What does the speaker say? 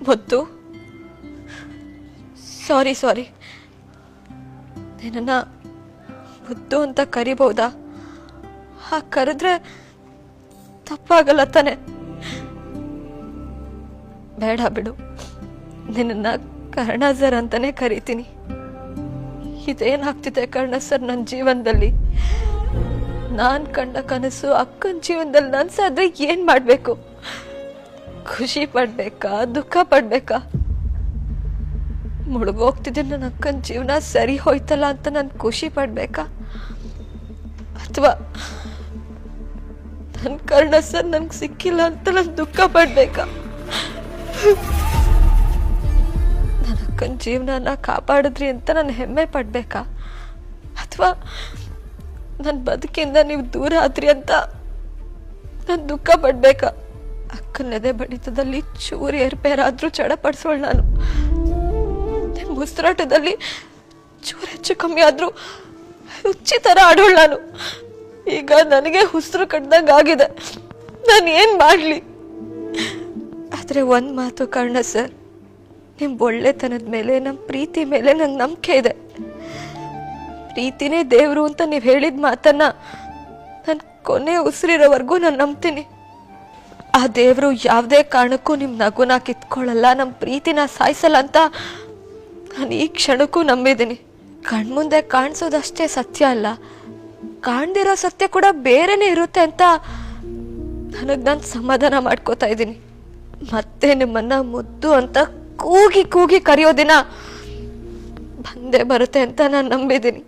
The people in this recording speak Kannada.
ಮುದ್ದು, ಸಾರಿ, ನಿನ್ನ ಮುದ್ದು ಅಂತ ಕರಿಬಹುದಾ? ಕರೆದ್ರೆ ತಪ್ಪಾಗಲ್ಲ ತಾನೆ? ಬೇಡ ಬಿಡು, ನಿನ್ನ ಕರ್ಣ ಸರ್ ಅಂತಾನೆ ಕರಿತೀನಿ. ಇದೇನಾಗ್ತಿದೆ ಕರ್ಣ ಸರ್ ನನ್ನ ಜೀವನದಲ್ಲಿ? ನಾನ್ ಕಂಡ ಕನಸು ಅಕ್ಕನ ಜೀವನದಲ್ಲಿ ನನ್ಸಾದ್ರೆ ಏನ್ ಮಾಡ್ಬೇಕು? ಖುಷಿ ಪಡ್ಬೇಕಾ, ದುಃಖ ಪಡ್ಬೇಕಾ? ಮುಳುಗೋಗ್ತಿದ್ದೆ ನನ್ನ ಅಕ್ಕನ ಜೀವನ ಸರಿ ಹೋಯ್ತಲ್ಲ ಅಂತ ನಾನು ಖುಷಿ ಪಡ್ಬೇಕಾ? ಅಥವಾ ನನ್ನ ಕರ್ಣ ಸರ್ ನನ್ಗೆ ಸಿಕ್ಕಿಲ್ಲ ಅಂತ ನಾನು ದುಃಖ ಪಡ್ಬೇಕಾ? ನನ್ನ ಅಕ್ಕನ ಜೀವನನ ಕಾಪಾಡಿದ್ರಿ ಅಂತ ನಾನು ಹೆಮ್ಮೆ ಪಡ್ಬೇಕಾ? ಅಥವಾ ನನ್ನ ಬದುಕಿಂದ ನೀವು ದೂರ ಆದ್ರಿ ಅಂತ ನಾನು ದುಃಖ ಪಡ್ಬೇಕಾ? ಅಕ್ಕನೆದೆ ಬಡಿತದಲ್ಲಿ ಚೂರು ಏರ್ಪೇರಾದ್ರೂ ಚಡಪಡಿಸೋಳು ನಾನು. ನಿಮ್ಮ ಉಸಿರಾಟದಲ್ಲಿ ಚೂರು ಹೆಚ್ಚು ಕಮ್ಮಿ ಆದ್ರೂ ಹುಚ್ಚಿ ಥರ ಆಡೋಳು ನಾನು. ಈಗ ನನಗೆ ಉಸಿರು ಕಟ್ದಂಗೆ ಆಗಿದೆ. ನಾನು ಏನು ಮಾಡಲಿ? ಆದರೆ ಒಂದು ಮಾತು ಕರ್ಣ ಸರ್, ನಿಮ್ಮ ಒಳ್ಳೆತನದ ಮೇಲೆ, ನಮ್ಮ ಪ್ರೀತಿ ಮೇಲೆ ನಂಗೆ ನಂಬಿಕೆ ಇದೆ. ಪ್ರೀತಿನೇ ದೇವರು ಅಂತ ನೀವು ಹೇಳಿದ ಮಾತನ್ನ ನಾನು ಕೊನೆ ಉಸಿರಿರೋವರೆಗೂ ನಾನು ನಂಬ್ತೀನಿ. ಆ ದೇವರು ಯಾವುದೇ ಕಾರಣಕ್ಕೂ ನಿಮ್ಮ ನಗುನ ಕಿತ್ಕೊಳ್ಳಲ್ಲ, ನಮ್ಮ ಪ್ರೀತಿನ ಸಾಯಿಸಲ್ಲ ಅಂತ ನಾನು ಈ ಕ್ಷಣಕ್ಕೂ ನಂಬಿದ್ದೀನಿ. ಕಣ್ಮುಂದೆ ಕಾಣಿಸೋದಷ್ಟೇ ಸತ್ಯ ಅಲ್ಲ, ಕಾಣ್ದಿರೋ ಸತ್ಯ ಕೂಡ ಬೇರೆನೇ ಇರುತ್ತೆ ಅಂತ ನನಗೆ ನಾನು ಸಮಾಧಾನ ಮಾಡ್ಕೋತಾ ಇದ್ದೀನಿ. ಮತ್ತೆ ನಿಮ್ಮನ್ನ ಮುದ್ದು ಅಂತ ಕೂಗಿ ಕರೆಯೋ ದಿನ ಬಂದೇ ಬರುತ್ತೆ ಅಂತ ನಾನು ನಂಬಿದ್ದೀನಿ.